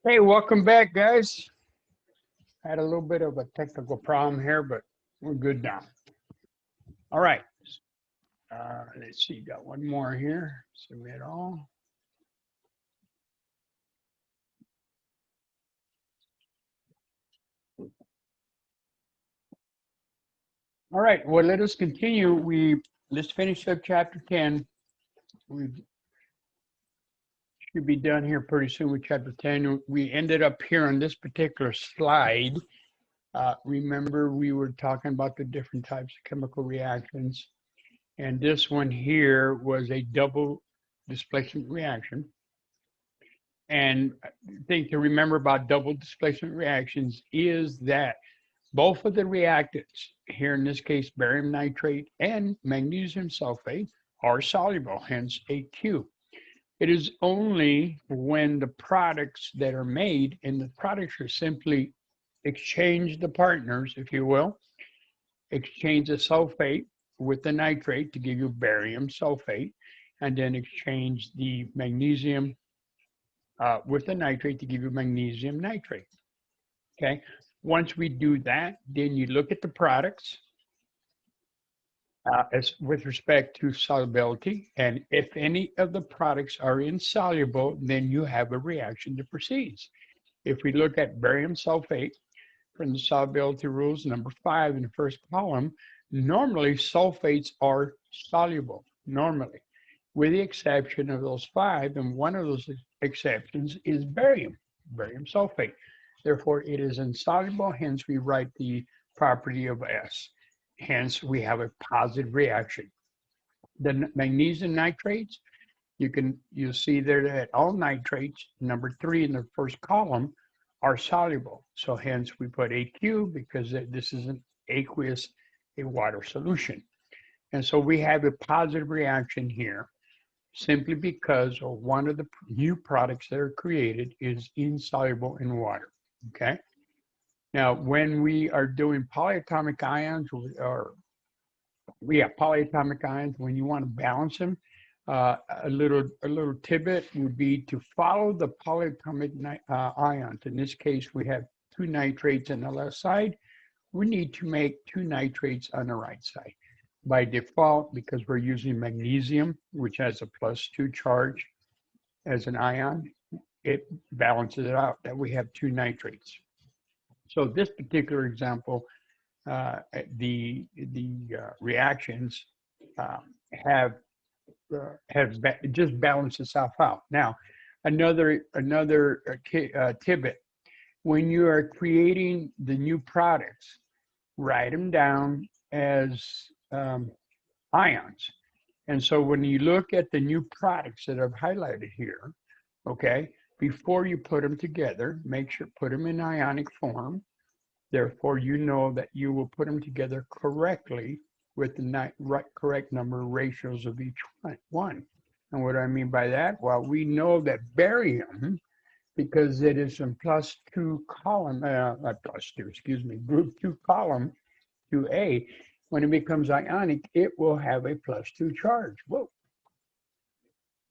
Hey, welcome back, guys. Had a little bit of a technical problem here, but we're good now. All right. Let's see. Got one more here. Submit all. All right. Well, let us continue. Let's finish up chapter 10. We should be done here pretty soon with chapter 10. We ended up here on this particular slide. Remember, we were talking about the different types of chemical reactions. And this one here was a double displacement reaction. And the thing to remember about double displacement reactions is that both of the reactants, here in this case, barium nitrate and magnesium sulfate, are soluble, hence AQ. It is only when the products that are made, and the products are simply exchange the partners, if you will, exchange the sulfate with the nitrate to give you barium sulfate, and then exchange the magnesium with the nitrate to give you magnesium nitrate. Okay. Once we do that, then you look at the products as with respect to solubility. And if any of the products are insoluble, then you have a reaction that proceeds. If we look at barium sulfate from the solubility rules, number 5 in the first column, normally sulfates are soluble, normally, with the exception of those 5. And one of those exceptions is barium sulfate. Therefore, it is insoluble, hence we write the property of S. Hence, we have a positive reaction. The magnesium nitrates, you'll see there that all nitrates, number 3 in the first column, are soluble. So hence we put AQ because this is an aqueous, a water solution. And so we have a positive reaction here simply because one of the new products that are created is insoluble in water. Okay. Now, when we are doing polyatomic ions, polyatomic ions, when you want to balance them, a little tidbit would be to follow the polyatomic ions. In this case, we have 2 nitrates on the left side. We need to make 2 nitrates on the right side. By default, because we're using magnesium, which has a +2 charge as an ion, it balances it out that we have 2 nitrates. So this particular example, the reactions just balance itself out. Now, another tidbit: when you are creating the new products, write them down as ions. And so when you look at the new products that I've highlighted here, okay, before you put them together, make sure put them in ionic form. Therefore, you know that you will put them together correctly with the correct number of ratios of each one. And what do I mean by that? Well, we know that barium, because it is in +2 column, group 2 column 2A, when it becomes ionic, it will have a +2 charge. Whoa.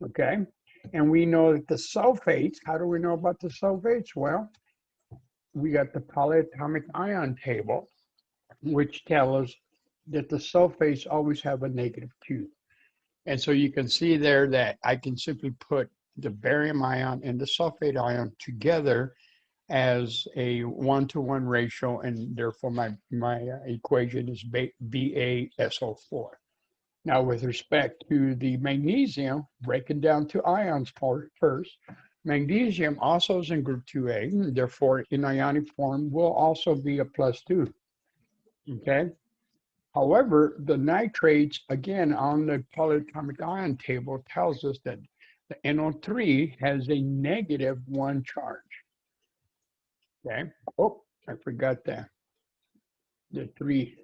Okay. And we know that the sulfates, how do we know about the sulfates? Well, we got the polyatomic ion table, which tells us that the sulfates always have a -2. And so you can see there that I can simply put the barium ion and the sulfate ion together as a 1-to-1 ratio, and therefore my equation is BaSO4. Now, with respect to the magnesium, breaking down to ions first, magnesium also is in group 2A, therefore in ionic form will also be a +2. Okay. However, the nitrates, again, on the polyatomic ion table tells us that the NO3 has a -1 charge. Okay. Oh, I forgot that. The 3.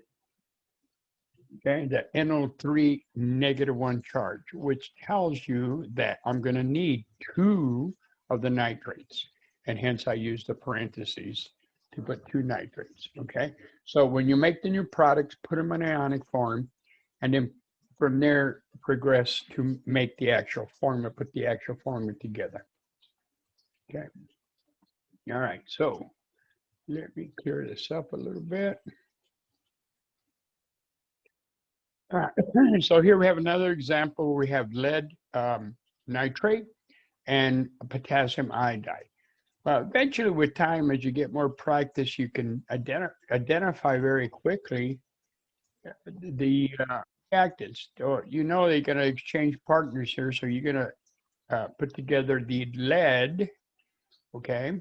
Okay, the NO3 -1 charge, which tells you that I'm going to need 2 of the nitrates. And hence I use the parentheses to put 2 nitrates. Okay. So when you make the new products, put them in ionic form, and then from there progress to make the actual formula, put the actual formula together. Okay. All right, so let me clear this up a little bit. All right, so here we have another example where we have lead nitrate and potassium iodide. Eventually, with time, as you get more practice, you can identify very quickly the reactants. Or you know they're going to exchange partners here, so you're going to put together the lead, okay,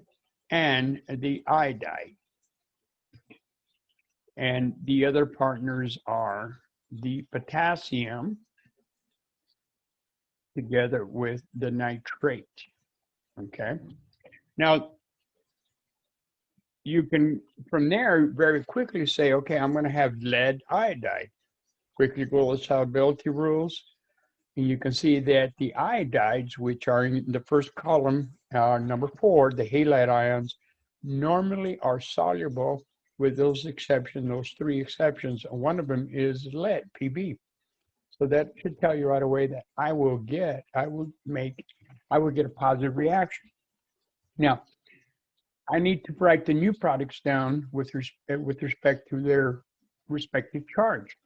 and the iodide. And the other partners are the potassium together with the nitrate, okay? Now, you can, from there, very quickly say, okay, I'm going to have lead iodide. Quickly go to solubility rules. And you can see that the iodides, which are in the first column, number 4, the halide ions, normally are soluble with those exceptions, those 3 exceptions. One of them is lead, Pb. So that should tell you right away that I will get a positive reaction. Now, I need to write the new products down with respect to their respective charge.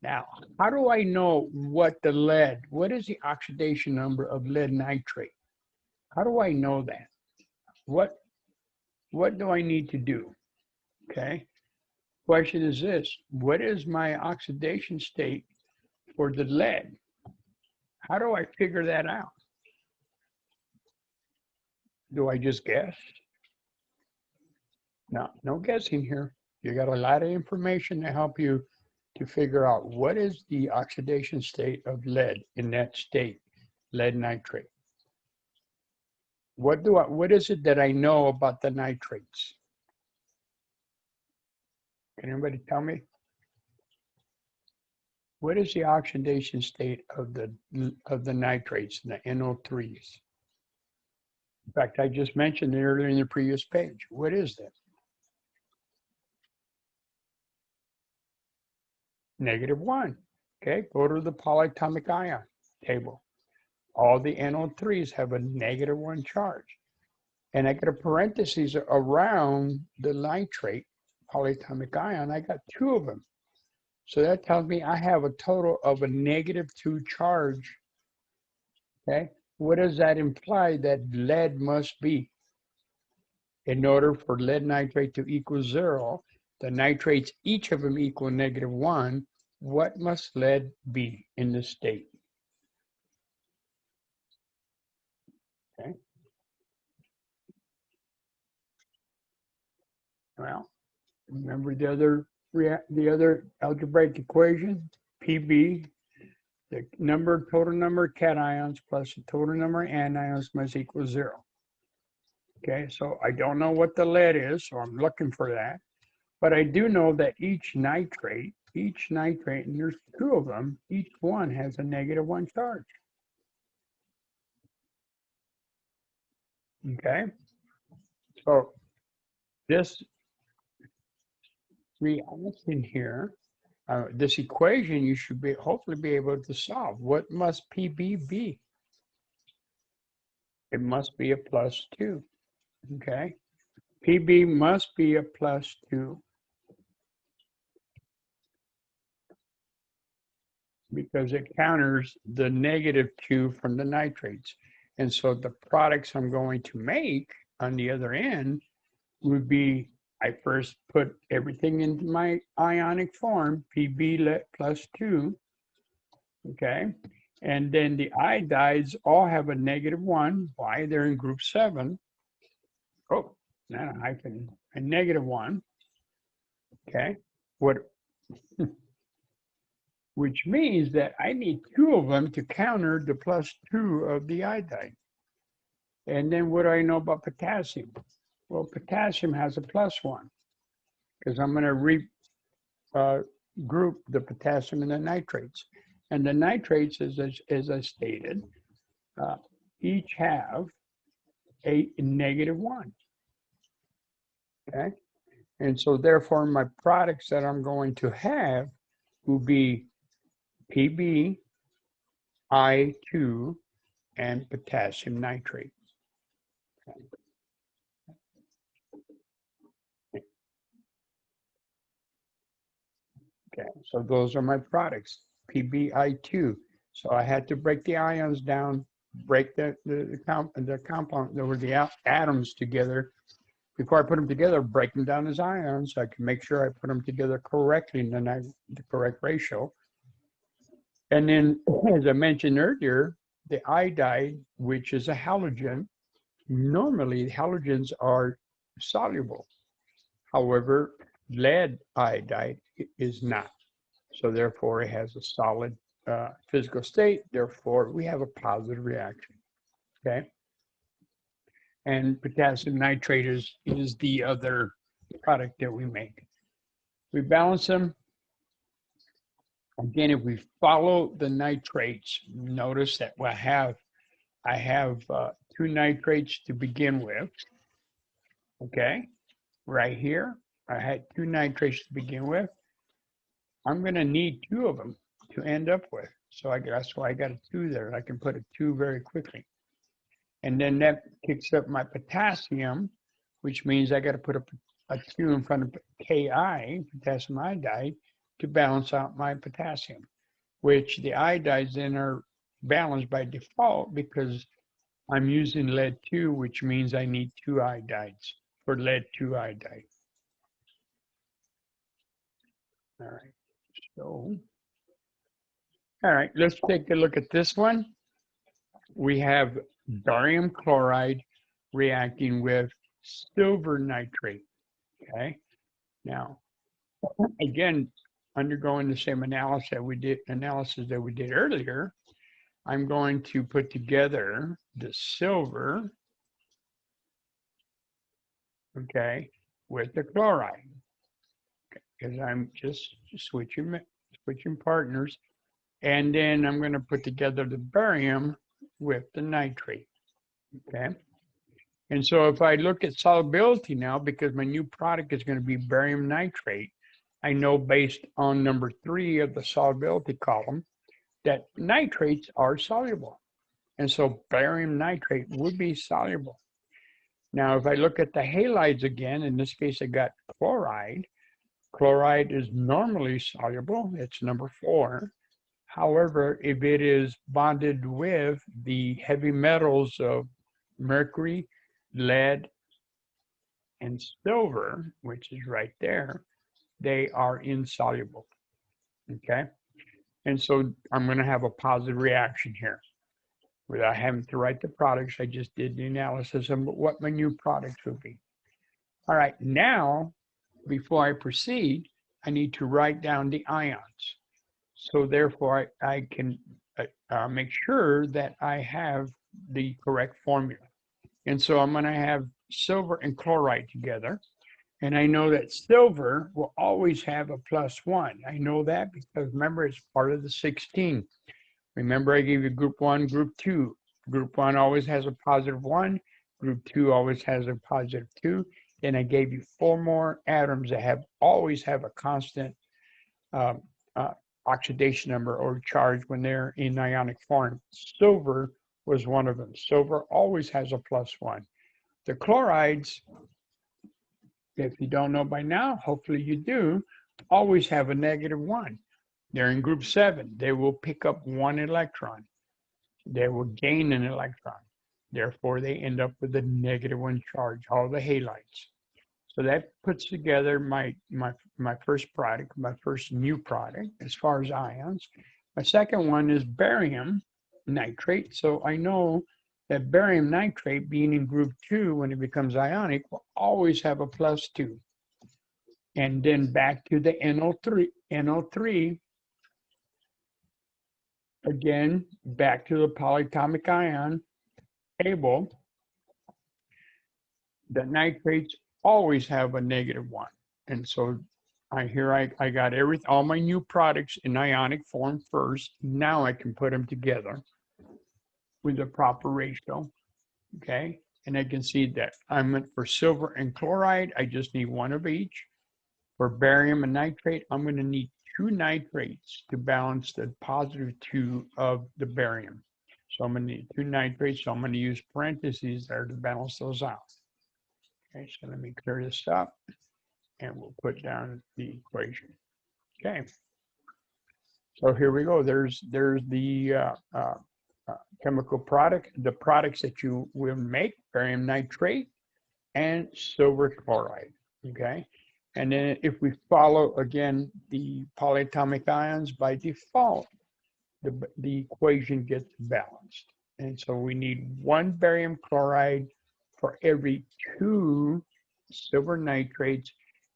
Now, how do I know what is the oxidation number of lead nitrate? How do I know that? What do I need to do? Okay. Question is this: what is my oxidation state for the lead? How do I figure that out? Do I just guess? No, no guessing here. You got a lot of information to help you to figure out what is the oxidation state of lead in that state, lead nitrate. What is it that I know about the nitrates? Can anybody tell me? What is the oxidation state of the nitrates, the NO3s? In fact, I just mentioned it earlier in the previous page. What is that? -1. Okay, go to the polyatomic ion table. All the NO3s have a -1 charge. And I got a parentheses around the nitrate polyatomic ion. I got 2 of them. So that tells me I have a total of a -2 charge. Okay, what does that imply that lead must be? In order for lead nitrate to equal 0, the nitrates, each of them equal -1, what must lead be in this state? Okay. Well, remember the other algebraic equation, Pb, the total number of cations plus the total number of anions must equal 0. Okay, so I don't know what the lead is, so I'm looking for that. But I do know that each nitrate, and there's 2 of them, each one has a -1 charge. Okay, so this reaction here, this equation, you should hopefully be able to solve. What must Pb be? It must be a +2. Okay, Pb must be a +2 because it counters the -2 from the nitrates. And so the products I'm going to make on the other end would be, I first put everything into my ionic form, Pb +2, okay? And then the iodides all have a -1. Why? They're in group 7. Oh, not a hyphen, a -1, okay? Which means that I need 2 of them to counter the +2 of the iodide. And then what do I know about potassium? Well, potassium has a +1 because I'm going to group the potassium and the nitrates. And the nitrates, as I stated, each have a -1. Okay? And so therefore, my products that I'm going to have will be Pb, I2, and potassium nitrate. Okay, so those are my products, PbI2. So I had to break the ions down, break the compound, or the atoms together. Before I put them together, break them down as ions so I can make sure I put them together correctly in the correct ratio. And then, as I mentioned earlier, the iodide, which is a halogen, normally halogens are soluble. However, lead iodide is not. So therefore, it has a solid physical state. Therefore, we have a positive reaction. Okay. And potassium nitrate is the other product that we make. We balance them. Again, if we follow the nitrates, notice that I have 2 nitrates to begin with. Okay, right here, I had 2 nitrates to begin with. I'm going to need 2 of them to end up with. So that's why I got a 2 there. I can put a 2 very quickly. And then that kicks up my potassium, which means I got to put a 2 in front of Ki, potassium iodide, to balance out my potassium, which the iodides then are balanced by default because I'm using lead 2, which means I need 2 iodides for lead 2 iodide. All right, so, all right, let's take a look at this one. We have barium chloride reacting with silver nitrate, okay? Now, again, undergoing the same analysis that we did earlier, I'm going to put together the silver, okay, with the chloride, because I'm just switching partners, and then I'm going to put together the barium with the nitrate, okay? And so if I look at solubility now, because my new product is going to be barium nitrate, I know based on number 3 of the solubility column that nitrates are soluble. And so barium nitrate would be soluble. Now, if I look at the halides again, in this case, I got chloride. Chloride is normally soluble. It's number 4. However, if it is bonded with the heavy metals of mercury, lead, and silver, which is right there, they are insoluble, okay? And so I'm going to have a positive reaction here. Without having to write the products, I just did the analysis of what my new products would be. All right, now, before I proceed, I need to write down the ions. So therefore, I can make sure that I have the correct formula. And so I'm going to have silver and chloride together. And I know that silver will always have a +1. I know that because remember, it's part of the 16. Remember, I gave you group 1, group 2. Group 1 always has a +1. Group 2 always has a +2. Then I gave you 4 more atoms that always have a constant oxidation number or charge when they're in ionic form. Silver was one of them. Silver always has a +1. The chlorides, if you don't know by now, hopefully you do, always have a -1. They're in group 7. They will pick up 1 electron. They will gain an electron. Therefore, they end up with a -1 charge, all the halides. So that puts together my first product, my first new product as far as ions. My second one is barium nitrate. So I know that barium nitrate being in group 2, when it becomes ionic, will always have a +2. And then back to the NO3, again, back to the polyatomic ion table, the nitrates always have a -1. And so I got all my new products in ionic form first. Now I can put them together with the proper ratio, okay? And I can see that for silver and chloride, I just need 1 of each. For barium and nitrate, I'm going to need 2 nitrates to balance the +2 of the barium. So I'm going to need 2 nitrates, so I'm going to use parentheses there to balance those out. Okay, so let me clear this up, and we'll put down the equation. Okay, So here we go. There's the chemical product, the products that you will make, barium nitrate and silver chloride, okay? And then if we follow, again, the polyatomic ions, by default, the equation gets balanced. And so we need 1 barium chloride for every 2 silver nitrates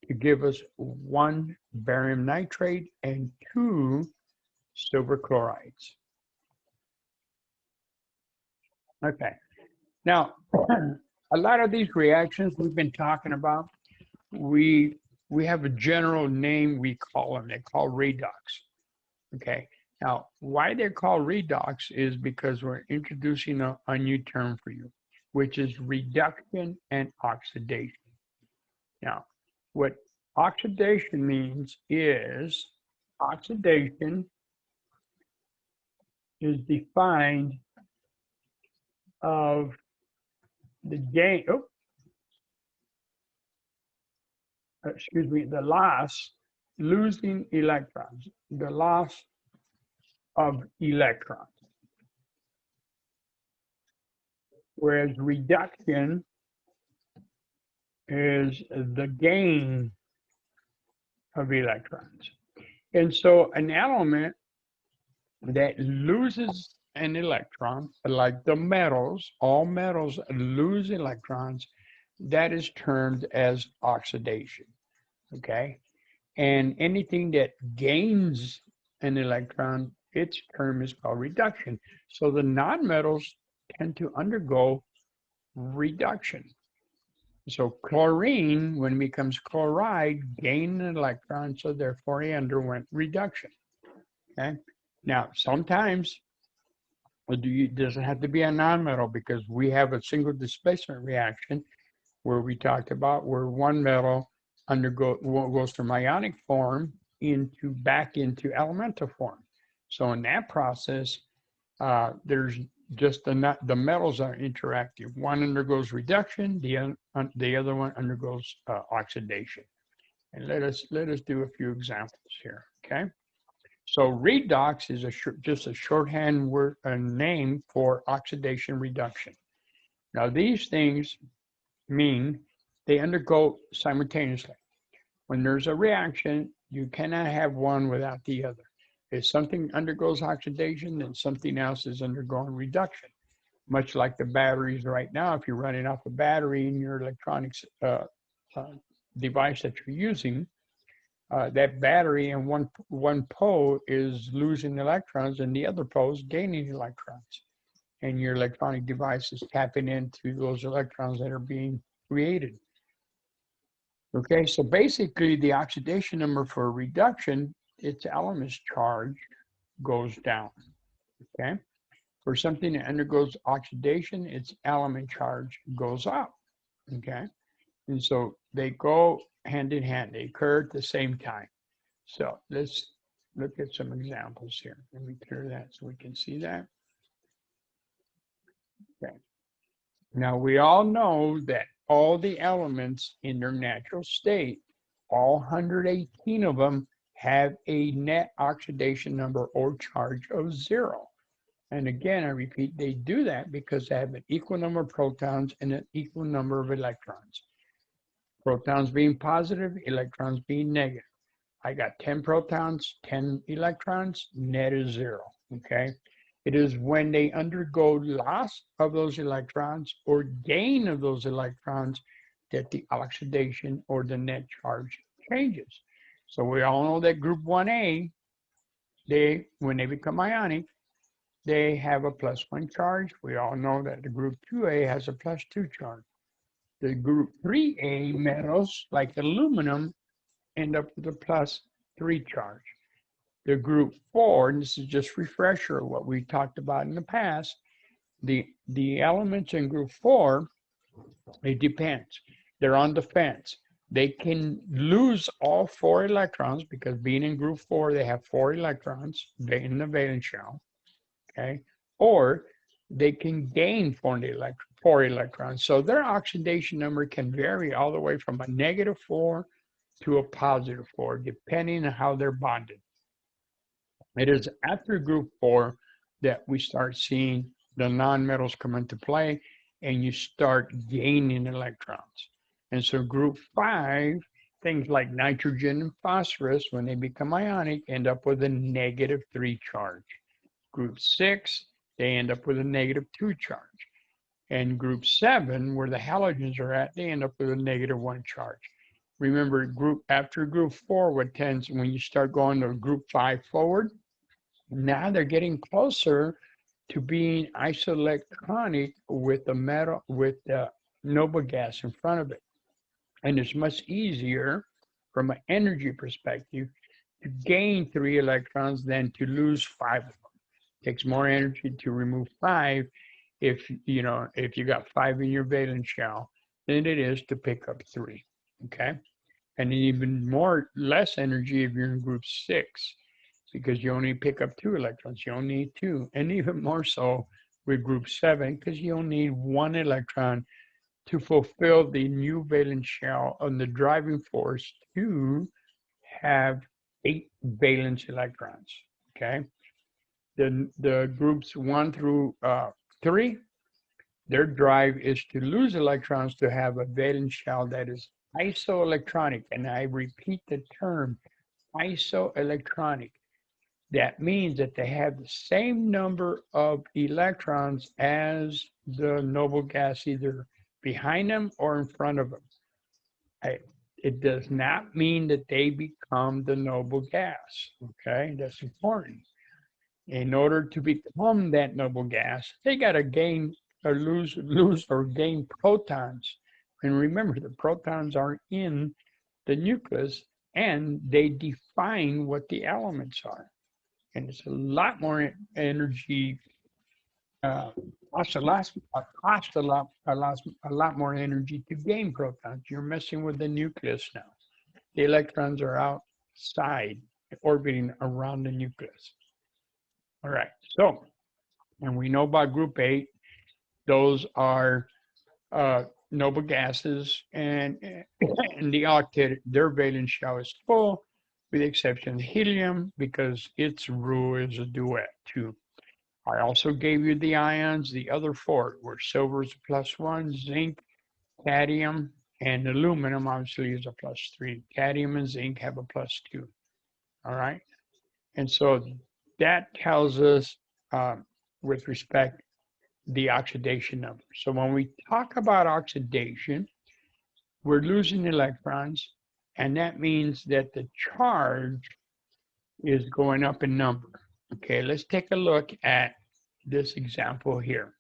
to give us 1 barium nitrate and 2 silver chlorides. Okay. Now, a lot of these reactions we've been talking about, we have a general name we call them. They call redox. Okay. Now, why they're called redox is because we're introducing a new term for you, which is reduction and oxidation. Now, what oxidation means is oxidation is defined of the gain, the loss, losing electrons, the loss of electrons. Whereas reduction is the gain of electrons. And so an element that loses an electron, like the metals, all metals lose electrons, that is termed as oxidation, okay? And anything that gains an electron, its term is called reduction. So the nonmetals tend to undergo reduction. So chlorine, when it becomes chloride, gained an electron, so therefore it underwent reduction, okay? Now, sometimes it doesn't have to be a nonmetal, because we have a single displacement reaction where we talked about where one metal goes from ionic form back into elemental form. So in that process, there's just the metals are interactive. One undergoes reduction, the other one undergoes oxidation. And let us do a few examples here, okay? So redox is just a shorthand word, a name for oxidation reduction. Now these things mean they undergo simultaneously. When there's a reaction, you cannot have one without the other. If something undergoes oxidation, then something else is undergoing reduction. Much like the batteries right now, if you're running off a battery in your electronics device that you're using, that battery in one pole is losing electrons and the other pole is gaining electrons. And your electronic device is tapping into those electrons that are being created. Okay, so basically the oxidation number for reduction, its elements charge goes down, okay? For something that undergoes oxidation, its element charge goes up, okay? And so they go hand in hand, they occur at the same time. So let's look at some examples here. Let me clear that so we can see that. Okay. Now we all know that all the elements in their natural state, all 118 of them, have a net oxidation number or charge of 0. And again, I repeat, they do that because they have an equal number of protons and an equal number of electrons. Protons being positive, electrons being negative. I got 10 protons, 10 electrons, net is 0, okay? It is when they undergo loss of those electrons or gain of those electrons that the oxidation or the net charge changes. So we all know that group 1A, when they become ionic, they have a +1 charge. We all know that the group 2A has a +2 charge. The group 3A metals, like aluminum, end up with a +3 charge. The group 4, and this is just refresher of what we talked about in the past, the elements in group 4, it depends. They're on the fence. They can lose all 4 electrons because being in group 4, they have 4 electrons in the valence shell, okay? Or they can gain 4 electrons. So their oxidation number can vary all the way from a -4 to a +4, depending on how they're bonded. It is after group 4 that we start seeing the nonmetals come into play and you start gaining electrons. And so group 5, things like nitrogen and phosphorus, when they become ionic, end up with a -3 charge. Group 6, they end up with a -2 charge. And group 7, where the halogens are at, they end up with a -1 charge. Remember, after group 4, when you start going to group 5 forward, now they're getting closer to being isoelectronic with the metal, with the noble gas in front of it. And it's much easier from an energy perspective to gain 3 electrons than to lose 5 of them. It takes more energy to remove 5 if you got 5 in your valence shell than it is to pick up 3. Okay, and even less energy if you're in group 6, because you only pick up 2 electrons. You only need 2, and even more so with group 7, because you only need 1 electron to fulfill the new valence shell on the driving force to have 8 valence electrons. Okay, the groups 1 through 3, their drive is to lose electrons to have a valence shell that is isoelectronic. And I repeat the term isoelectronic. That means that they have the same number of electrons as the noble gas, either behind them or in front of them. It does not mean that they become the noble gas. Okay, that's important. In order to become that noble gas, they got to gain or lose or gain protons. And remember, the protons are in the nucleus and they define what the elements are. And it's a lot more energy, costs a lot more energy to gain protons. You're messing with the nucleus now. The electrons are outside, orbiting around the nucleus. All right, so, and we know about group 8, those are noble gases, and the octet, their valence shell is full, with the exception of helium, because its rule is a duet too. I also gave you the ions, the other 4, where silver is a +1, zinc, cadmium, and aluminum obviously is a +3. Cadmium and zinc have a +2. All right, and so that tells us, with respect, the oxidation number. So when we talk about oxidation, we're losing electrons, and that means that the charge is going up in number. Okay, let's take a look at this example here.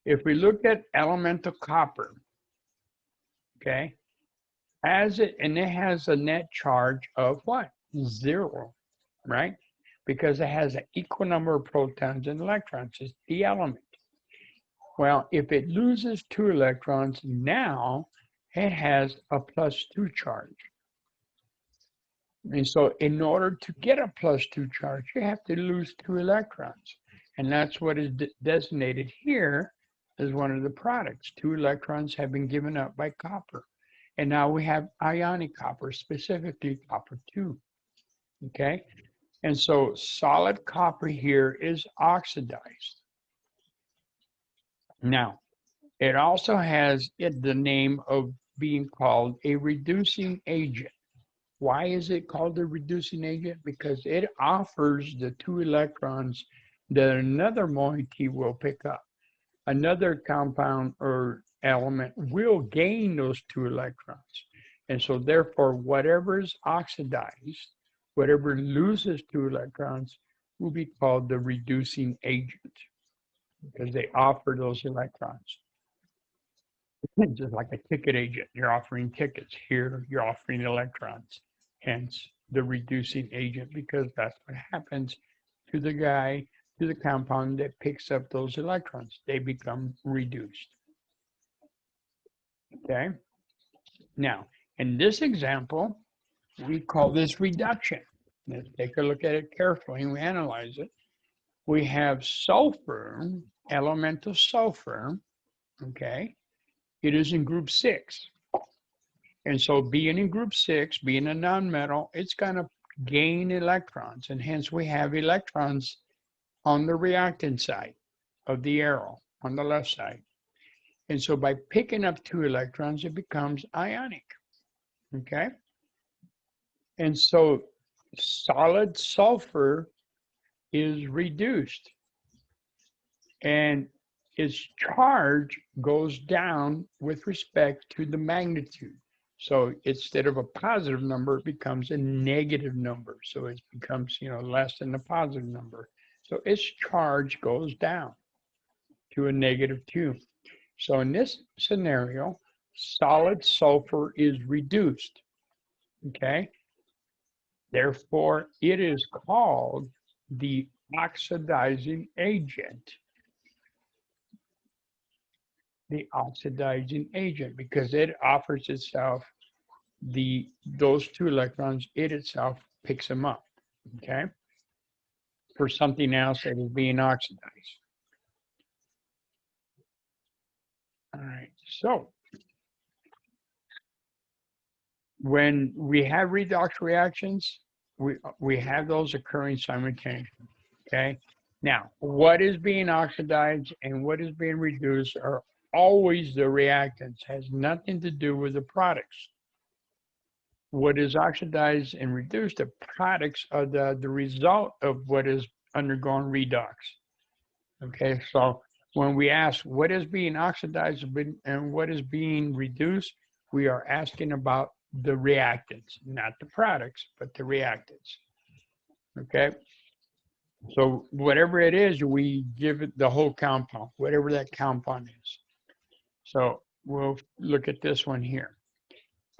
If we look at elemental copper, okay, it has a net charge of what? 0, right? Because it has an equal number of protons and electrons. It's the element. Well, if it loses 2 electrons, now it has a +2 charge. And so in order to get a +2 charge, you have to lose 2 electrons. And that's what is designated here as one of the products. 2 electrons have been given up by copper. And now we have ionic copper, specifically copper 2. Okay? And so solid copper here is oxidized. Now, it also has the name of being called a reducing agent. Why is it called a reducing agent? Because it offers the 2 electrons that another moiety will pick up. Another compound or element will gain those 2 electrons. And so therefore, whatever is oxidized, whatever loses 2 electrons, will be called the reducing agent, because they offer those electrons. Just like a ticket agent, you're offering tickets. Here, you're offering electrons. Hence, the reducing agent, because that's what happens to the compound that picks up those electrons. They become reduced. Okay? Now, in this example, we call this reduction. Let's take a look at it carefully and we analyze it. We have sulfur, elemental sulfur, okay? It is in group 6. And so being in group 6, being a nonmetal, it's going to gain electrons, and hence we have electrons on the reactant side of the arrow on the left side. And so by picking up 2 electrons, it becomes ionic, okay? And so solid sulfur is reduced, and its charge goes down with respect to the magnitude. So instead of a positive number, it becomes a negative number. So it becomes, less than the positive number. So its charge goes down to a -2. So in this scenario, solid sulfur is reduced, okay? Therefore, it is called the oxidizing agent. The oxidizing agent, because it offers itself those 2 electrons, it itself picks them up, okay, for something else that is being oxidized. All right, so when we have redox reactions, we have those occurring simultaneously, okay? Now, what is being oxidized and what is being reduced are always the reactants, has nothing to do with the products. What is oxidized and reduced, the products are the result of what is undergone redox. Okay, so when we ask what is being oxidized and what is being reduced, we are asking about the reactants, not the products, but the reactants. Okay, so whatever it is, we give it the whole compound, whatever that compound is. So we'll look at this one here.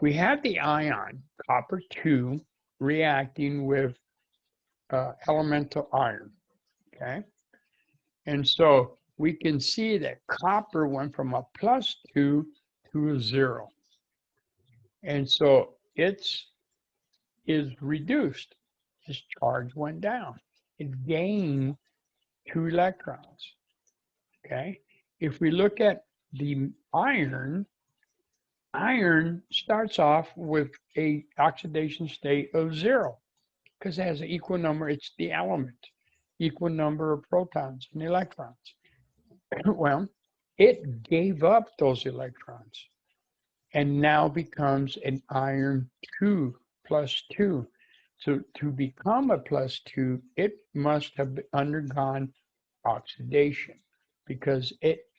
We have the ion copper 2 reacting with elemental iron, okay? And so we can see that copper went from a +2 to a 0. And so it is reduced. Its charge went down. It gained 2 electrons, okay? If we look at the iron starts off with a oxidation state of 0 because it has an equal number. It's the element, equal number of protons and electrons. Well, it gave up those electrons and now becomes an iron 2 +2. So to become a +2, it must have undergone oxidation because it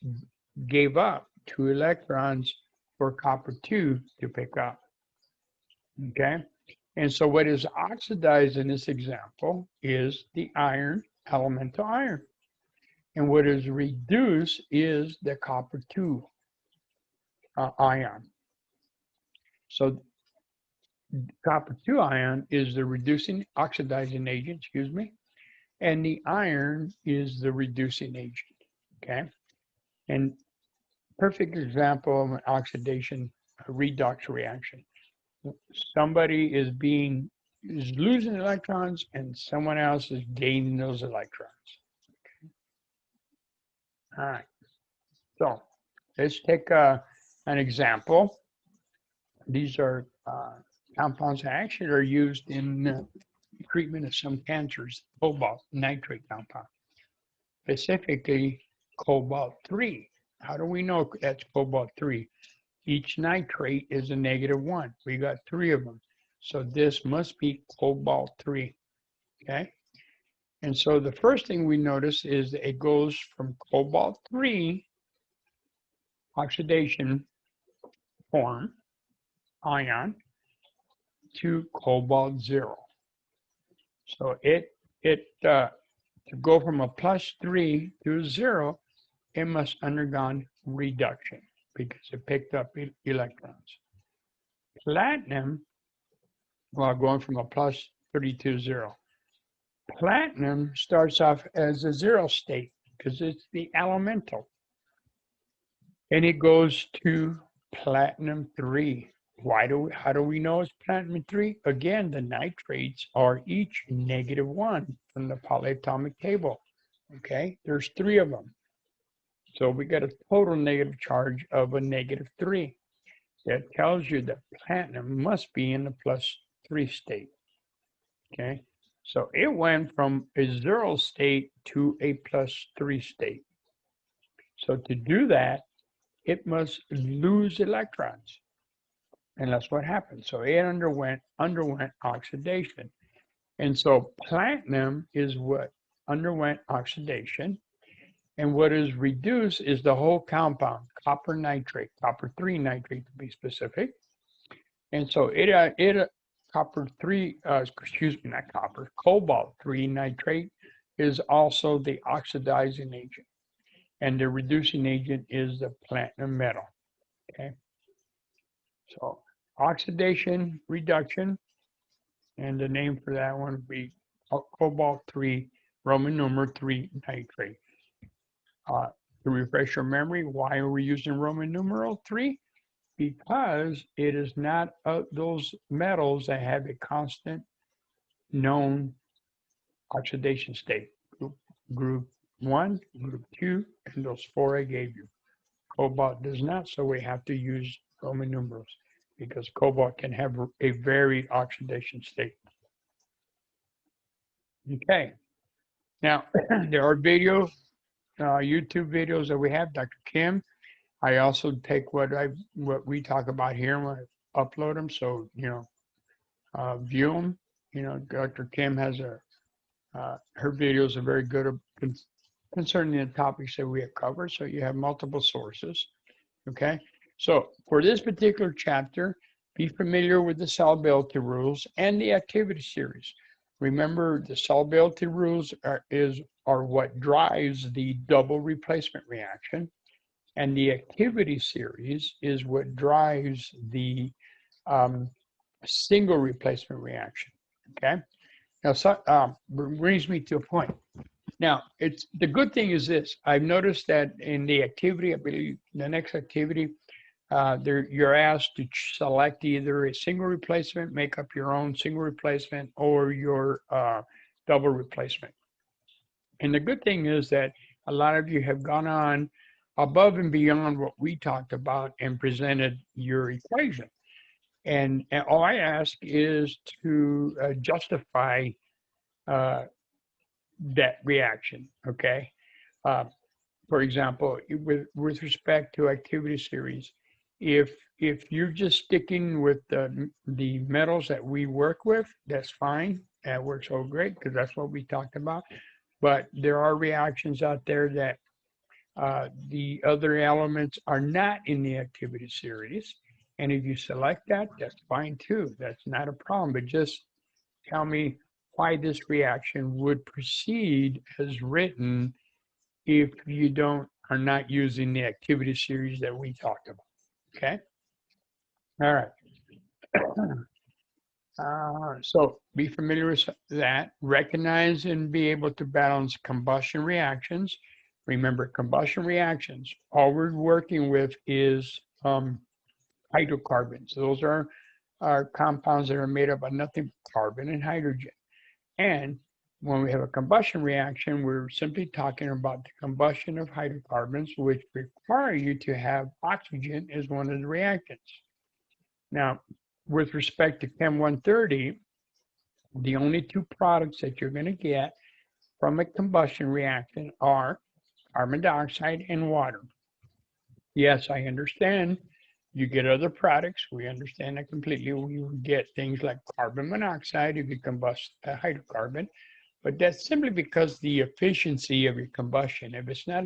gave up 2 electrons for copper 2 to pick up, okay? And so what is oxidized in this example is the iron, elemental iron. And what is reduced is the copper 2 ion. So copper 2 ion is the oxidizing agent, and the iron is the reducing agent, okay? And perfect example of an oxidation redox reaction. Somebody is losing electrons and someone else is gaining those electrons. Okay. All right, so let's take an example. These are compounds that actually are used in treatment of some cancers, cobalt nitrate compound, specifically cobalt-3. How do we know that's cobalt-3? Each nitrate is a -1. We got 3 of them. So this must be cobalt-3, okay? And so the first thing we notice is that it goes from cobalt-3 oxidation form, ion, to cobalt-0. So to go from a +3 to a 0, it must undergone reduction because it picked up electrons. Platinum, well, going from a +3 to 0. Platinum starts off as a 0 state because it's the elemental. And it goes to platinum-3. How do we know it's platinum-3? Again, the nitrates are each -1 from the polyatomic table. Okay, there's 3 of them. So we got a total negative charge of a -3. That tells you that platinum must be in the +3 state. Okay, so it went from a 0 state to a +3 state. So to do that, it must lose electrons. And that's what happened. So it underwent oxidation. And so platinum is what underwent oxidation. And what is reduced is the whole compound, copper nitrate, copper 3 nitrate to be specific. And so copper 3, excuse me, not copper, cobalt 3 nitrate is also the oxidizing agent. And the reducing agent is the platinum metal. Okay. So oxidation reduction, and the name for that one would be cobalt 3, Roman numeral 3 nitrate. To refresh your memory, why are we using Roman numeral 3? Because it is not those metals that have a constant known oxidation state. Group 1, group 2, and those 4 I gave you. Cobalt does not, so we have to use Roman numerals because cobalt can have a varied oxidation state. Okay. Now, there are videos, YouTube videos that we have, Dr. Kim. I also take what we talk about here when I upload them, so view them. Dr. Kim has her videos are very good concerning the topics that we have covered. So you have multiple sources. Okay, so for this particular chapter, be familiar with the solubility rules and the activity series. Remember, the solubility rules are what drives the double replacement reaction. And the activity series is what drives the single replacement reaction. Okay. Now, brings me to a point. Now, the good thing is this. I've noticed that in the activity, I believe the next activity, you're asked to select either a single replacement, make up your own single replacement, or your double replacement. And the good thing is that a lot of you have gone on above and beyond what we talked about and presented your equation. And all I ask is to justify that reaction, okay? For example, with respect to activity series, if you're just sticking with the metals that we work with, that's fine. That works so great because that's what we talked about. But there are reactions out there that the other elements are not in the activity series. And if you select that, that's fine too. That's not a problem. But just tell me why this reaction would proceed as written if you are not using the activity series that we talked about. Okay. All right. So be familiar with that. Recognize and be able to balance combustion reactions. Remember, combustion reactions, all we're working with is hydrocarbons. Those are compounds that are made up of nothing but carbon and hydrogen. And when we have a combustion reaction, we're simply talking about the combustion of hydrocarbons, which require you to have oxygen as one of the reactants. Now, with respect to Chem 130, the only two products that you're going to get from a combustion reaction are carbon dioxide and water. Yes, I understand you get other products. We understand that completely. We get things like carbon monoxide if you combust a hydrocarbon, but that's simply because the efficiency of your combustion, if it's not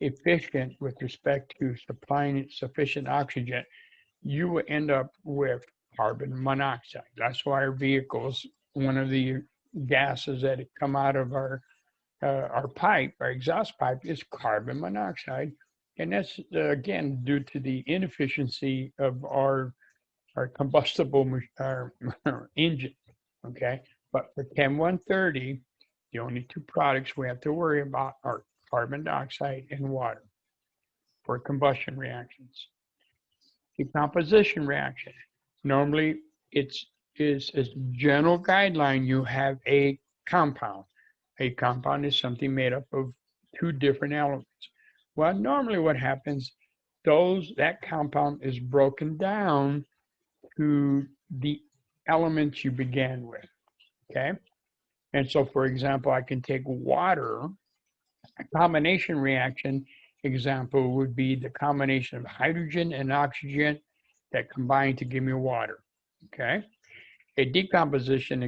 efficient with respect to supplying sufficient oxygen, you will end up with carbon monoxide. That's why our vehicles, one of the gases that come out of our pipe, our exhaust pipe, is carbon monoxide. And that's, again, due to the inefficiency of our combustible our engine, okay? But for Chem 130, the only two products we have to worry about are carbon dioxide and water for combustion reactions. Decomposition reaction. Normally, it's a general guideline, you have a compound. A compound is something made up of two different elements. Well, normally what happens, that compound is broken down to the elements you began with. okay? And so, for example, I can take water. A combination reaction example would be the combination of hydrogen and oxygen that combine to give me water, okay? A decomposition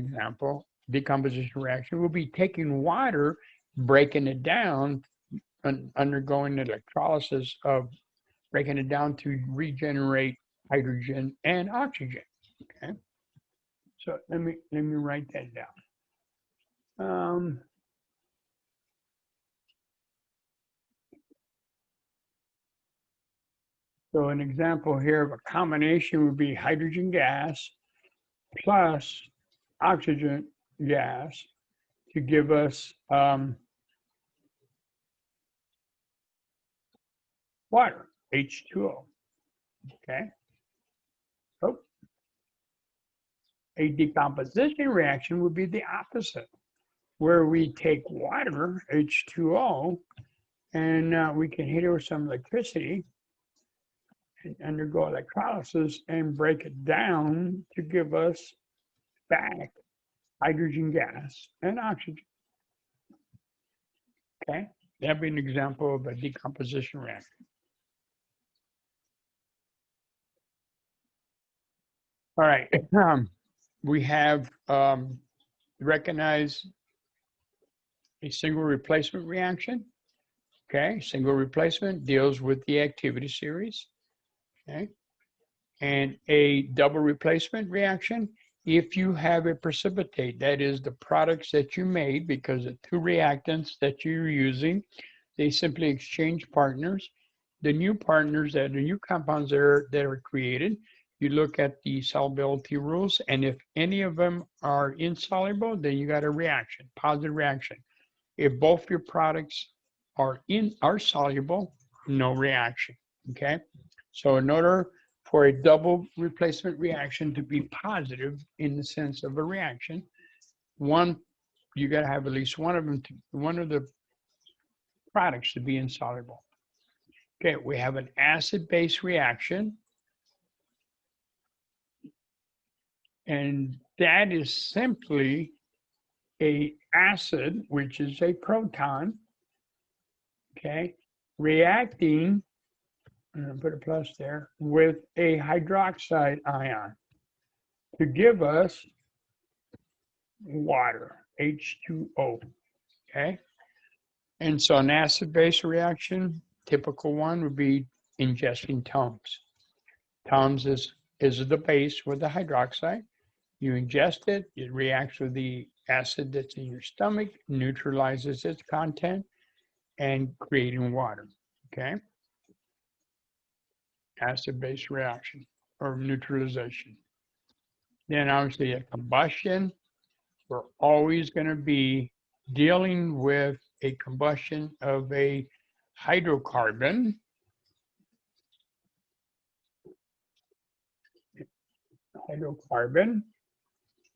reaction will be taking water, breaking it down, and undergoing electrolysis of breaking it down to regenerate hydrogen and oxygen, okay? So let me write that down. So an example here of a combination would be hydrogen gas plus oxygen gas to give us water, H2O, okay? So a decomposition reaction would be the opposite, where we take water, H2O, and we can heat it with some electricity and undergo electrolysis and break it down to give us back hydrogen gas and oxygen, okay? That'd be an example of a decomposition reaction. All right, we have recognized a single replacement reaction. Okay, single replacement deals with the activity series. Okay, and a double replacement reaction, if you have a precipitate, that is the products that you made because the two reactants that you're using, they simply exchange partners. The new partners, the new compounds that are created, you look at the solubility rules, and if any of them are insoluble, then you got a reaction, positive reaction. If both your products are soluble, no reaction, okay? So in order for a double replacement reaction to be positive in the sense of a reaction, you got to have at least one of the products to be insoluble. Okay, we have an acid-base reaction, and that is simply a acid, which is a proton, okay, reacting, I'm going to put a plus there, with a hydroxide ion to give us water, H2O, okay? And so an acid-base reaction, typical one would be ingesting Tums. Tums is the base with the hydroxide. You ingest it, it reacts with the acid that's in your stomach, neutralizes its content, and creating water, okay? Acid-base reaction or neutralization. Then obviously a combustion, we're always going to be dealing with a combustion of a hydrocarbon. Hydrocarbon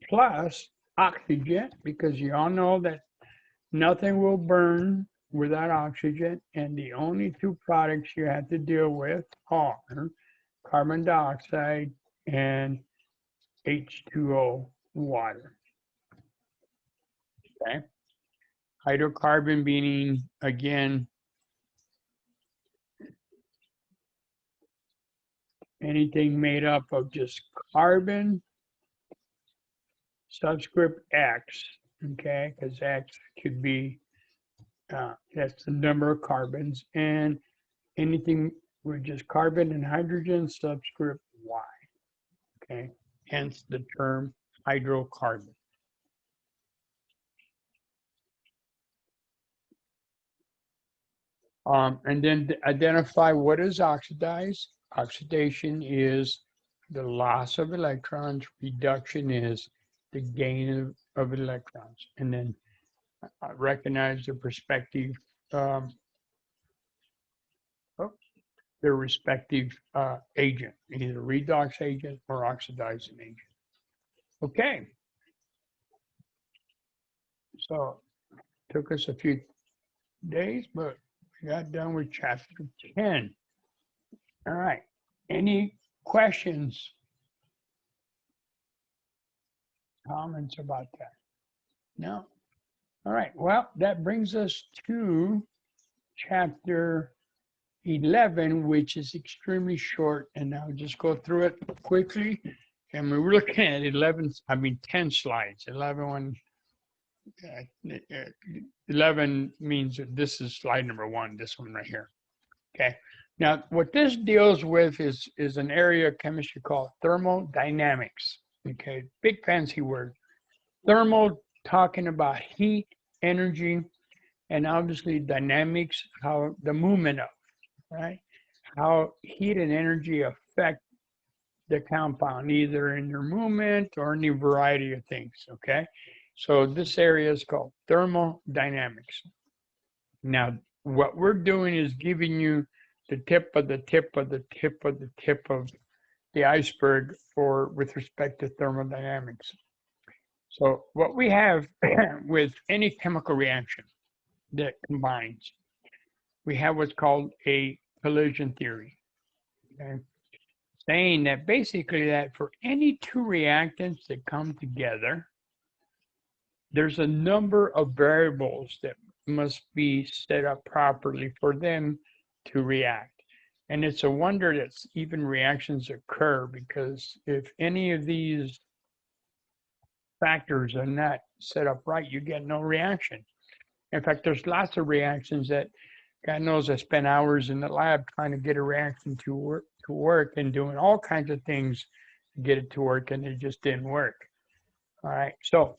plus oxygen, because you all know that nothing will burn without oxygen, and the only two products you have to deal with are carbon dioxide and H2O, water. Okay. Hydrocarbon meaning, again, anything made up of just carbon, subscript X, okay, because X could be, that's the number of carbons, and anything with just carbon and hydrogen, subscript Y, okay, hence the term hydrocarbon. And then identify what is oxidized. Oxidation is the loss of electrons. Reduction is the gain of electrons. And then recognize the respective agent, either redox agent or oxidizing agent. Okay. So it took us a few days, but we got done with chapter 10. All right. Any questions, comments about that? No. All right. Well, that brings us to chapter 11, which is extremely short. And I'll just go through it quickly. And we were looking at 10 slides. 11 means that this is slide number 1, this one right here. Okay. Now, what this deals with is an area of chemistry called thermodynamics. Okay. Big fancy word. Thermal, talking about heat, energy, and obviously dynamics, how the movement of, right? How heat and energy affect the compound, either in their movement or any variety of things, okay? So this area is called thermodynamics. Now, what we're doing is giving you the tip of the tip of the tip of the tip of the iceberg with respect to thermodynamics. So what we have with any chemical reaction that combines, we have what's called a collision theory. Okay? Saying that basically that for any two reactants that come together, there's a number of variables that must be set up properly for them to react. And it's a wonder that even reactions occur, because if any of these factors are not set up right, you get no reaction. In fact, there's lots of reactions that God knows I spent hours in the lab trying to get a reaction to work and doing all kinds of things to get it to work, and it just didn't work. All right. So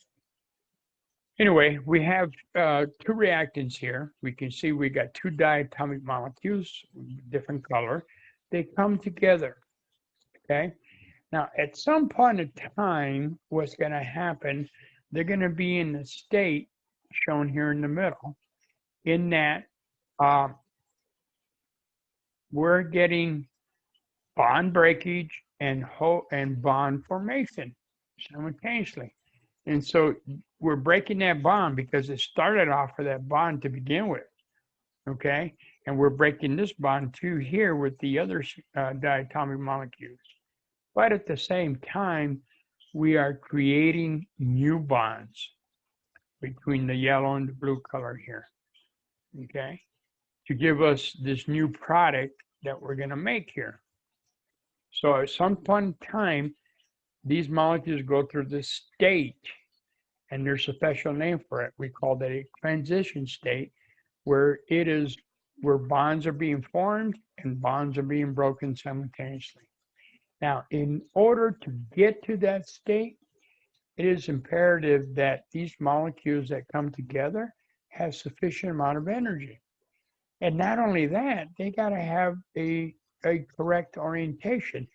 anyway, we have two reactants here. We can see we got two diatomic molecules, different color. They come together. Okay. Now, at some point in time, what's going to happen, they're going to be in the state shown here in the middle, in that we're getting bond breakage and bond formation simultaneously. And so we're breaking that bond because it started off with that bond to begin with, okay? And we're breaking this bond too here with the other diatomic molecules. But at the same time, we are creating new bonds between the yellow and the blue color here, okay? To give us this new product that we're going to make here. So at some point in time, these molecules go through this state, and there's a special name for it. We call that a transition state, where bonds are being formed and bonds are being broken simultaneously. Now, in order to get to that state, it is imperative that these molecules that come together have sufficient amount of energy. And not only that, they got to have a correct orientation.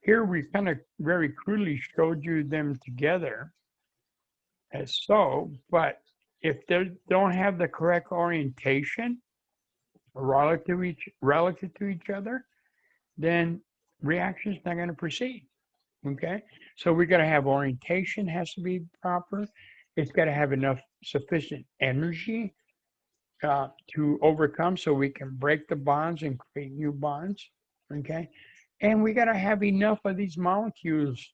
Here we kind of very crudely showed you them together as so, but if they don't have the correct orientation relative to each other, then reaction is not going to proceed. Okay, so we got to have orientation has to be proper. It's got to have enough sufficient energy to overcome, so we can break the bonds and create new bonds. Okay, and we got to have enough of these molecules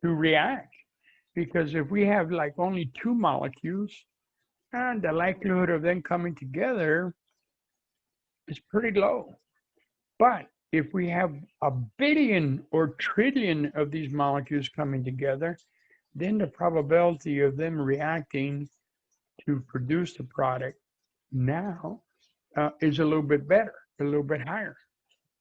to react, because if we have like only two molecules, the likelihood of them coming together is pretty low. But if we have a billion or trillion of these molecules coming together, then the probability of them reacting to produce the product now is a little bit better, a little bit higher.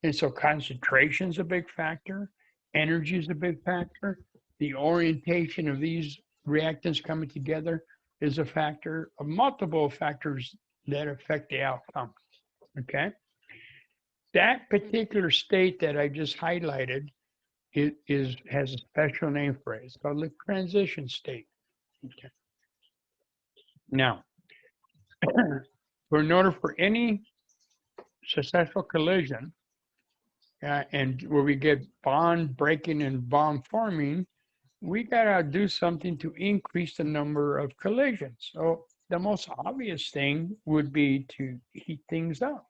And so concentration is a big factor. Energy is a big factor. The orientation of these reactants coming together is a factor of multiple factors that affect the outcome. Okay. That particular state that I just highlighted has a special name for it. It's called the transition state. Okay. Now, in order for any successful collision, and where we get bond breaking and bond forming, we gotta do something to increase the number of collisions. So the most obvious thing would be to heat things up.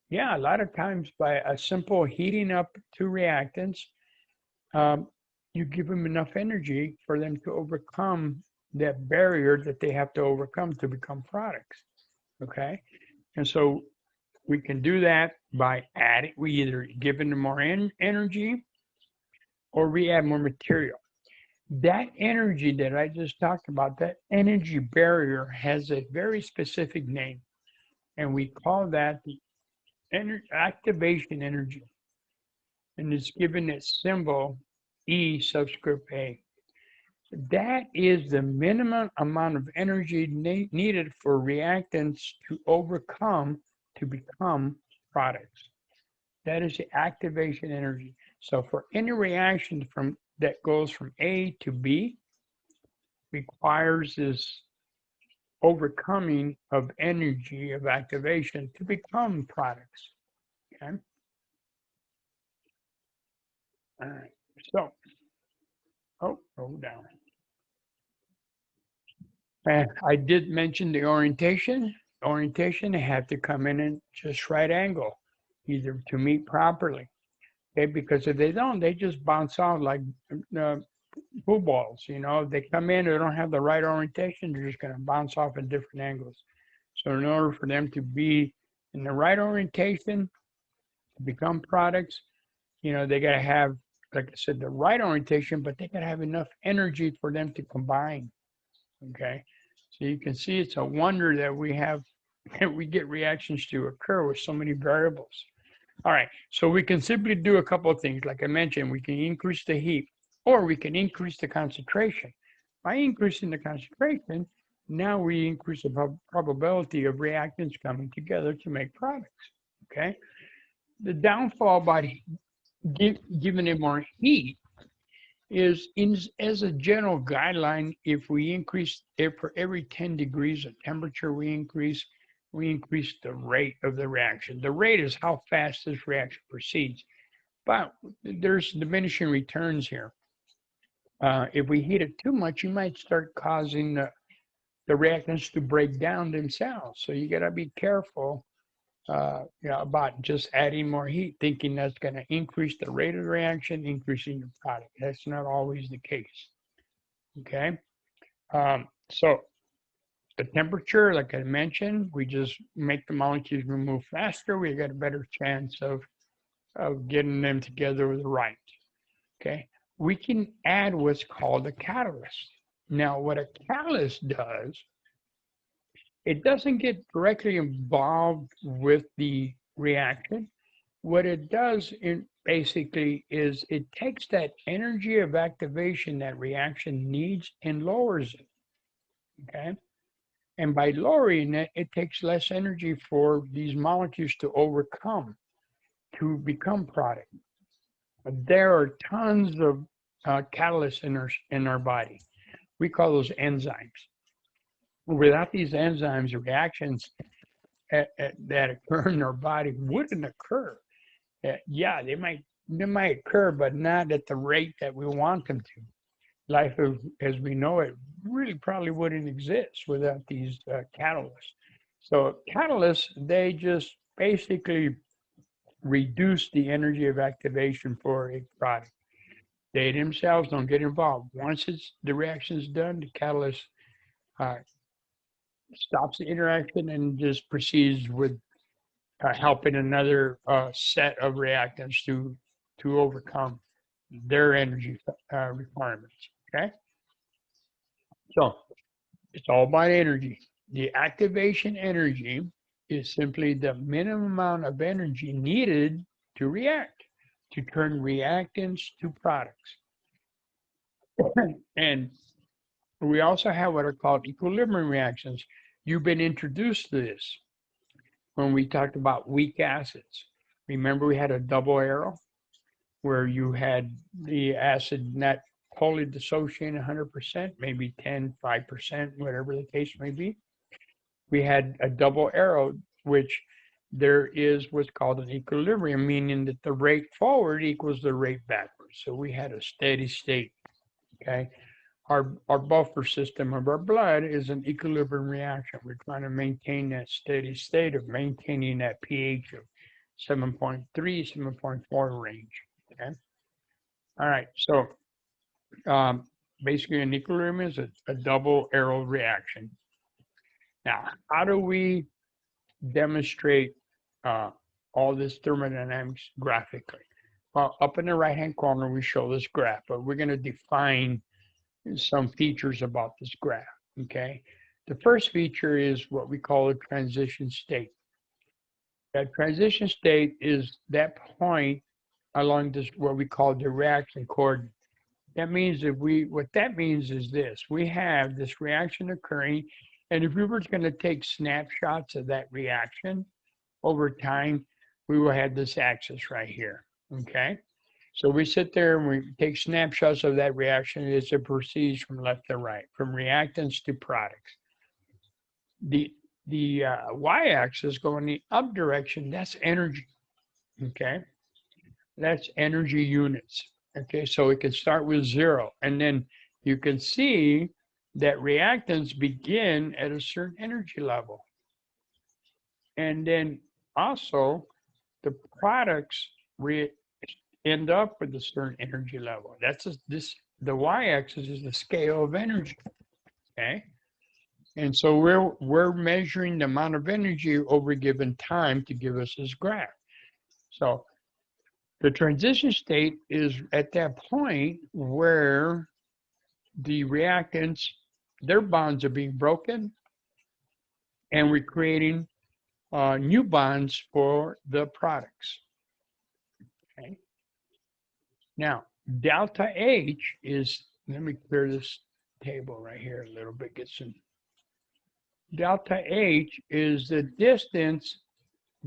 Yeah, a lot of times by a simple heating up two reactants, you give them enough energy for them to overcome that barrier that they have to overcome to become products. Okay. And so we can do that by adding, we either giving them more energy or we add more material. That energy that I just talked about, that energy barrier has a very specific name, and we call that the activation energy. And it's given its symbol E subscript A. That is the minimum amount of energy needed for reactants to overcome to become products. That is the activation energy. So for any reaction that goes from A to B requires this overcoming of energy of activation to become products. Okay. All right. So, go down. I did mention the orientation. Orientation had to come in at just right angle, either to meet properly. Okay, because if they don't, they just bounce off like pool balls. You know, if they come in, they don't have the right orientation, they're just going to bounce off at different angles. So in order for them to be in the right orientation to become products, you know, they got to have, like I said, the right orientation, but they got to have enough energy for them to combine. Okay. So you can see it's a wonder that we have, that we get reactions to occur with so many variables. All right. So we can simply do a couple of things. Like I mentioned, we can increase the heat or we can increase the concentration. By increasing the concentration, now we increase the probability of reactants coming together to make products. Okay. The downfall by giving it more heat is as a general guideline, if we increase for every 10 degrees of temperature we increase the rate of the reaction. The rate is how fast this reaction proceeds, but there's diminishing returns here. If we heat it too much, you might start causing the reactants to break down themselves. So you got to be careful about just adding more heat, thinking that's going to increase the rate of the reaction, increasing your product. That's not always the case. Okay. So the temperature, like I mentioned, we just make the molecules move faster. We got a better chance of getting them together with the right. Okay. We can add what's called a catalyst. Now, what a catalyst does, it doesn't get directly involved with the reaction. What it does basically is it takes that energy of activation that reaction needs and lowers it. Okay. And by lowering it, it takes less energy for these molecules to overcome, to become product. There are tons of catalysts in our body. We call those enzymes. Without these enzymes, the reactions that occur in our body wouldn't occur. Yeah, they might occur, but not at the rate that we want them to. Life as we know it really probably wouldn't exist without these catalysts. So catalysts, they just basically reduce the energy of activation for a product. They themselves don't get involved. Once the reaction is done, the catalyst stops the interaction and just proceeds with helping another set of reactants to overcome their energy requirements. Okay, so it's all about energy. The activation energy is simply the minimum amount of energy needed to react, to turn reactants to products. And we also have what are called equilibrium reactions. You've been introduced to this when we talked about weak acids. Remember we had a double arrow where you had the acid not totally dissociating 100%, maybe 10, 5%, whatever the case may be. We had a double arrow, which there is what's called an equilibrium, meaning that the rate forward equals the rate backwards. So we had a steady state, okay? Our buffer system of our blood is an equilibrium reaction. We're trying to maintain that steady state of maintaining that pH of 7.3, 7.4 range, okay? All right, so basically an equilibrium is a double arrow reaction. Now, how do we demonstrate all this thermodynamics graphically? Well, up in the right-hand corner, we show this graph, but we're going to define some features about this graph, okay? The first feature is what we call a transition state. That transition state is that point along this, what we call the reaction coordinate. That means what that means is this: we have this reaction occurring, and if we were going to take snapshots of that reaction over time, we will have this axis right here, okay? So we sit there and we take snapshots of that reaction as it proceeds from left to right, from reactants to products. The y-axis going the up direction, that's energy, okay? That's energy units, okay? So it can start with 0, and then you can see that reactants begin at a certain energy level. And then also the products end up with a certain energy level. That's the y-axis is the scale of energy, okay? And so we're measuring the amount of energy over a given time to give us this graph. So the transition state is at that point where the reactants, their bonds are being broken, and we're creating new bonds for the products, okay? Now, delta H is, let me clear this table right here a little bit, get some. Delta H is the distance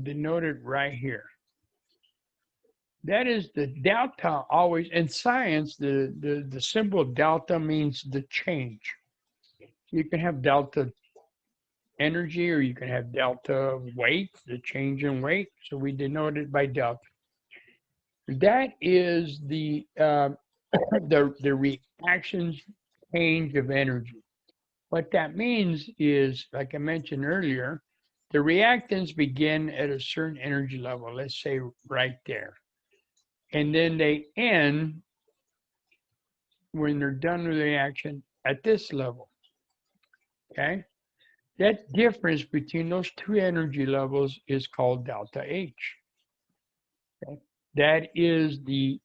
denoted right here. That is the delta always, in science, the symbol delta means the change. You can have delta energy, or you can have delta weight, the change in weight. So we denote it by delta. That is the reactions change of energy. What that means is, like I mentioned earlier, the reactants begin at a certain energy level, let's say right there. And then they end, when they're done with the reaction, at this level, okay? That difference between those two energy levels is called delta H. Okay? That is the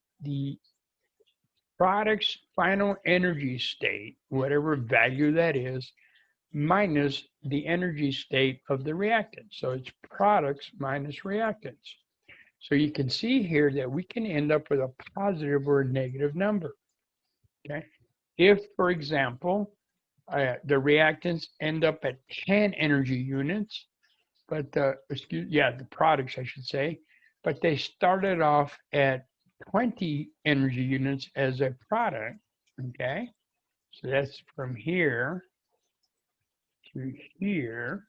product's final energy state, whatever value that is, minus the energy state of the reactant. So it's products minus reactants. So you can see here that we can end up with a positive or a negative number, okay? If, for example, the reactants end up at 10 energy units, but the products, I should say, but they started off at 20 energy units as a product, okay? So that's from here to here.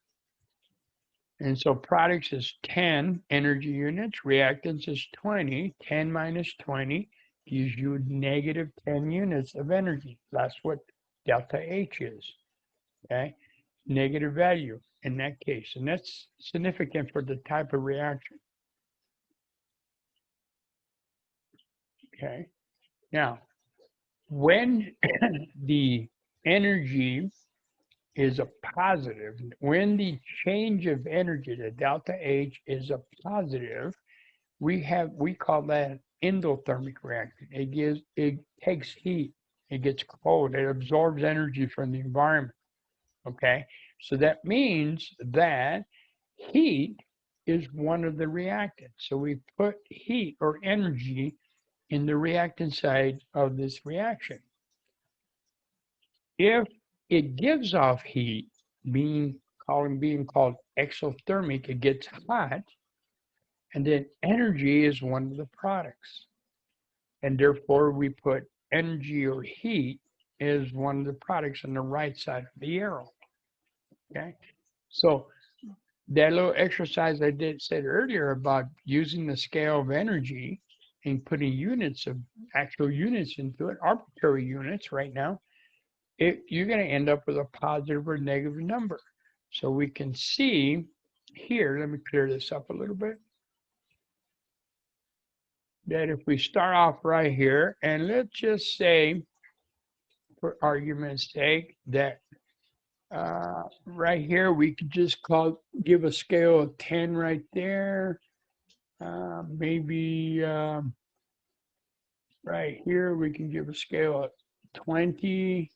And so products is 10 energy units, reactants is 20, 10 minus 20 gives you negative 10 units of energy. That's what delta H is, okay? Negative value in that case. And that's significant for the type of reaction. Okay. Now, when the energy is a positive, when the change of energy, the delta H is a positive, we call that an endothermic reaction. It takes heat, it gets cold, it absorbs energy from the environment. Okay, so that means that heat is one of the reactants. So we put heat or energy in the reactant side of this reaction. If it gives off heat, being called exothermic, it gets hot, and then energy is one of the products. And therefore we put energy or heat as one of the products on the right side of the arrow. Okay, so that little exercise I said earlier about using the scale of energy and putting units of actual units into it, arbitrary units right now, you're going to end up with a positive or negative number. So we can see here, let me clear this up a little bit, that if we start off right here, and let's just say for argument's sake, that right here we could just give a scale of 10 right there. Maybe right here we can give a scale of 20.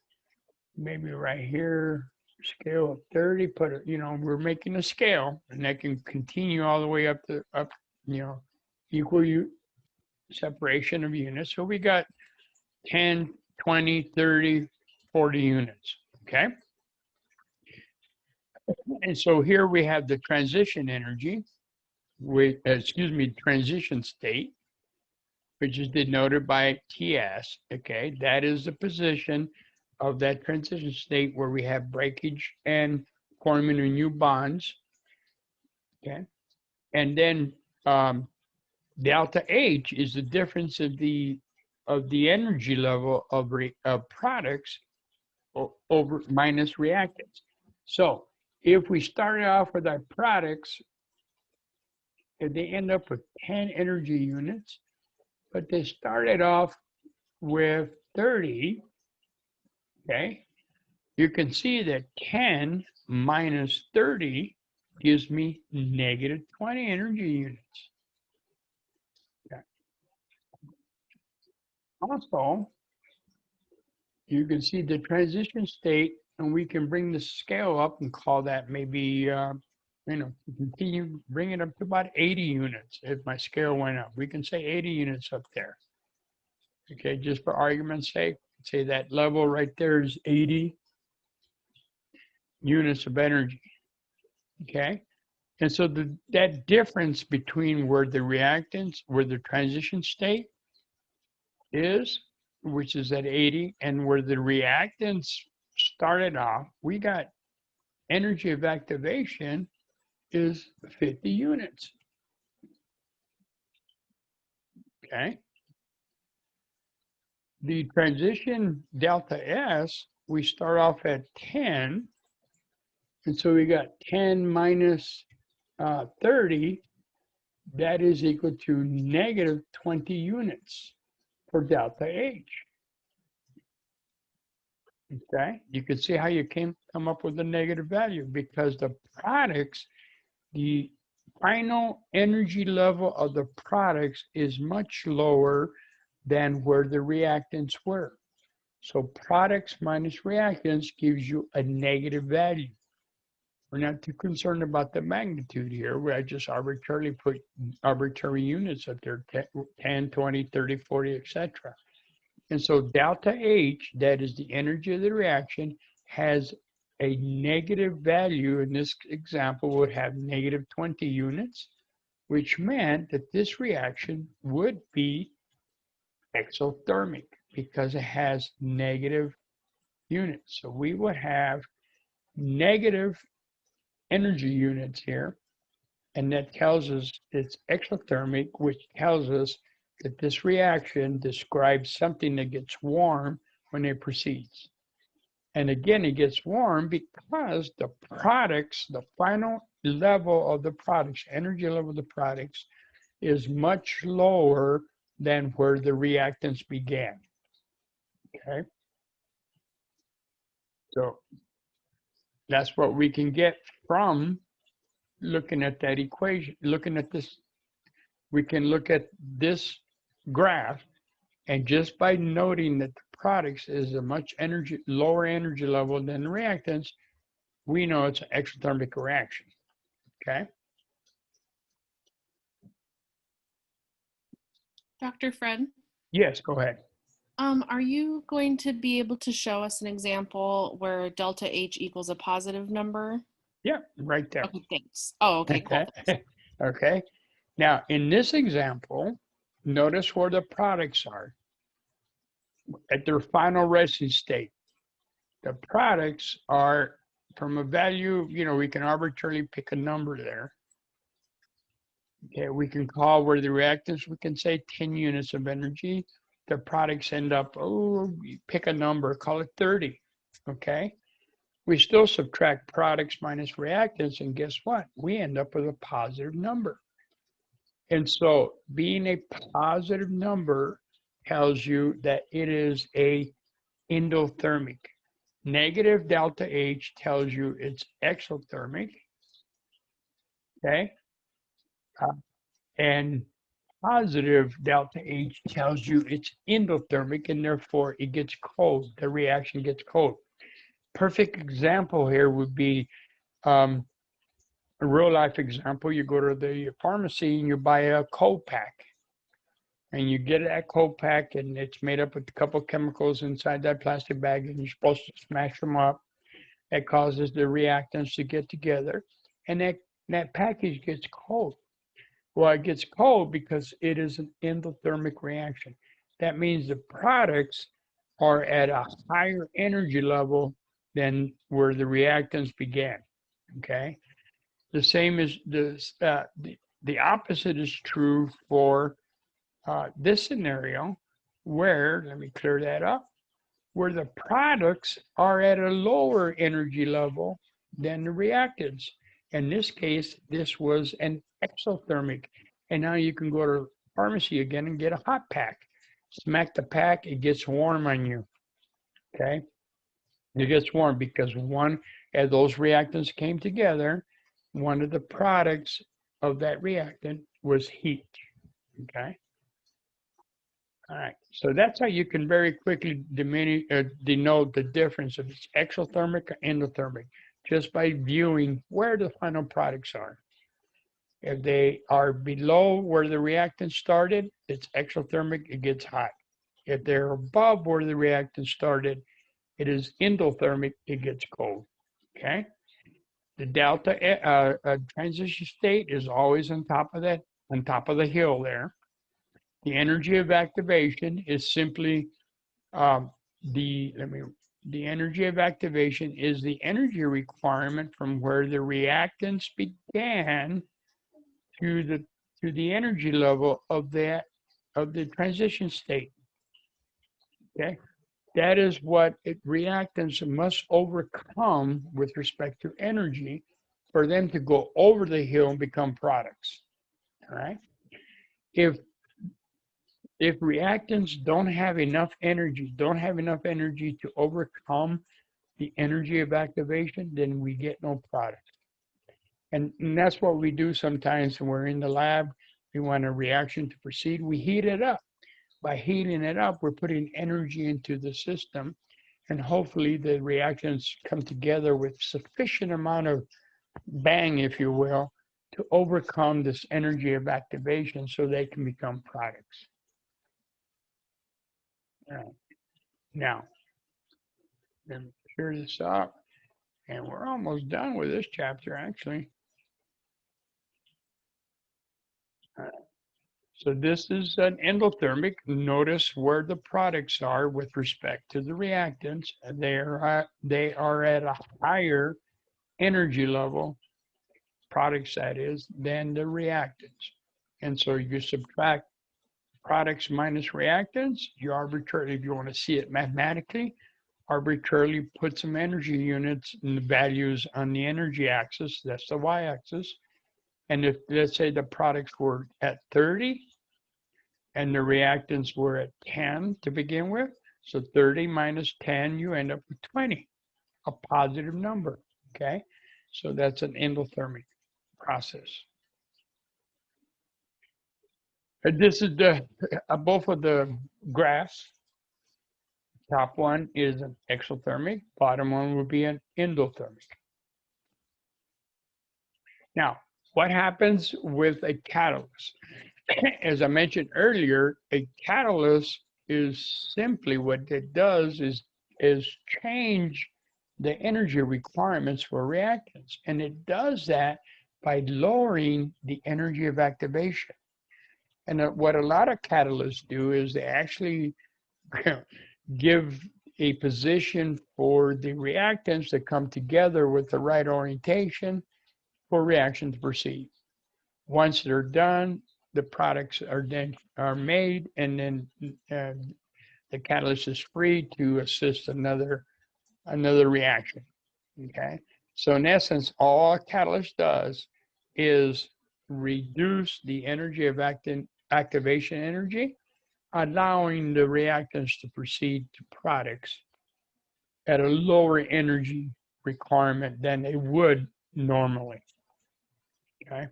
Maybe right here, scale of 30. Put it, we're making a scale, and that can continue all the way up to equal separation of units. So we got 10, 20, 30, 40 units. Okay. And so here we have the transition energy, transition state, which is denoted by TS. Okay, that is the position of that transition state where we have breakage and forming of new bonds. Okay, and then delta H is the difference of the energy level of products over minus reactants. So if we started off with our products, if they end up with 10 energy units, but they started off with 30, okay, you can see that 10 minus 30 gives me negative 20 energy units. Okay. Also, you can see the transition state, and we can bring the scale up and call that maybe, continue, bring it up to about 80 units if my scale went up. We can say 80 units up there. Okay, just for argument's sake, say that level right there is 80 units of energy. Okay, and so that difference between where the transition state is, which is at 80, and where the reactants started off, we got energy of activation is 50 units. Okay. The transition delta S, we start off at 10. And so we got 10 minus 30. That is equal to negative 20 units for delta H. Okay. You can see how you can come up with a negative value, because the products, the final energy level of the products is much lower than where the reactants were. So products minus reactants gives you a negative value. We're not too concerned about the magnitude here, where I just arbitrarily put arbitrary units up there, 10, 20, 30, 40, etc. And so delta H, that is the energy of the reaction, has a negative value. In this example, would have negative 20 units, which meant that this reaction would be exothermic because it has negative units. So we would have negative energy units here, and that tells us it's exothermic, which tells us that this reaction describes something that gets warm when it proceeds. And again, it gets warm because the products, the final level of the products, energy level of the products, is much lower than where the reactants began. Okay. So that's what we can get from looking at that equation. Looking at this, we can look at this graph, and just by noting that the products is a much lower energy level than the reactants, we know it's an exothermic reaction. Okay. Dr. Fred? Yes, go ahead. Are you going to be able to show us an example where delta H equals a positive number? Yeah, right there. Okay, thanks. Oh, okay, cool. Okay. Now, in this example, notice where the products are at their final resting state. The products are from a value, we can arbitrarily pick a number there. Okay, we can call where the reactants, we can say 10 units of energy. The products end up, pick a number, call it 30. Okay. We still subtract products minus reactants, and guess what? We end up with a positive number. And so being a positive number tells you that it is a endothermic. Negative delta H tells you it's exothermic, okay? And positive delta H tells you it's endothermic, and therefore it gets cold. The reaction gets cold. Perfect example here would be a real life example. You go to the pharmacy and you buy a cold pack. And you get that cold pack, and it's made up with a couple of chemicals inside that plastic bag, and you're supposed to smash them up. That causes the reactants to get together, and that package gets cold. Well, it gets cold because it is an endothermic reaction. That means the products are at a higher energy level than where the reactants began. Okay. The same is the opposite is true for this scenario, where, let me clear that up, where the products are at a lower energy level than the reactants. In this case, this was an exothermic. And now you can go to the pharmacy again and get a hot pack. Smack the pack, it gets warm on you. Okay? It gets warm because as those reactants came together, one of the products of that reactant was heat. Okay? All right, so that's how you can very quickly denote the difference if it's exothermic or endothermic, just by viewing where the final products are. If they are below where the reactant started, it's exothermic, it gets hot. If they're above where the reactant started, it is endothermic, it gets cold. Okay? The delta transition state is always on top of that, on top of the hill there. The energy of activation is simply the energy of activation is the energy requirement from where the reactants began to the energy level of the transition state. Okay, that is what reactants must overcome with respect to energy for them to go over the hill and become products. All right, if reactants don't have enough energy to overcome the energy of activation, then we get no product. And that's what we do sometimes when we're in the lab. We want a reaction to proceed. We heat it up. By heating it up, we're putting energy into the system, and hopefully the reactions come together with sufficient amount of bang, if you will, to overcome this energy of activation so they can become products. All right. Now, let me clear this up, and we're almost done with this chapter, actually. All right. So this is an endothermic. Notice where the products are with respect to the reactants. They are at a higher energy level, products that is, than the reactants. And so you subtract products minus reactants. You arbitrarily, if you want to see it mathematically, arbitrarily put some energy units and the values on the energy axis, that's the y-axis. And if, let's say, the products were at 30 and the reactants were at 10 to begin with, so 30 minus 10, you end up with 20, a positive number, okay? So that's an endothermic process. And this is both of the graphs. Top one is an exothermic, bottom one would be an endothermic. Now, what happens with a catalyst? As I mentioned earlier, a catalyst is simply what it does is change the energy requirements for reactants. And it does that by lowering the energy of activation. And what a lot of catalysts do is they actually give a position for the reactants to come together with the right orientation for reaction to proceed. Once they're done, the products are made, and then the catalyst is free to assist another reaction. Okay, so in essence, all a catalyst does is reduce the energy of activation energy, allowing the reactants to proceed to products at a lower energy requirement than they would normally. Okay.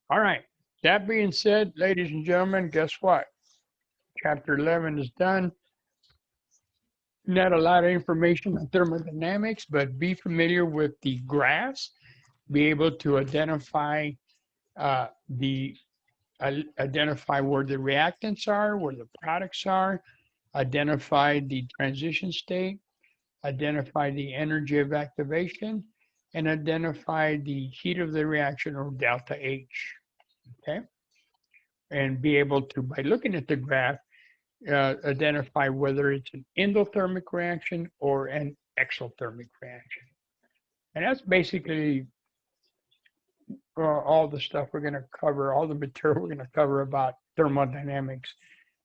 All right. That being said, ladies and gentlemen, guess what? Chapter 11 is done. Not a lot of information on thermodynamics, but be familiar with the graphs, be able to identify identify where the reactants are, where the products are, identify the transition state, identify the energy of activation, and identify the heat of the reaction, or delta H. Okay, and be able to, by looking at the graph, identify whether it's an endothermic reaction or an exothermic reaction. And that's basically all the stuff we're going to cover, all the material we're going to cover about thermodynamics.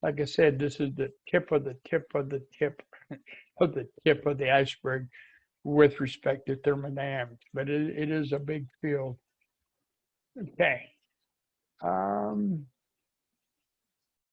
Like I said, this is the tip of the tip of the tip of the tip of the iceberg with respect to thermodynamics, but it is a big field. Okay.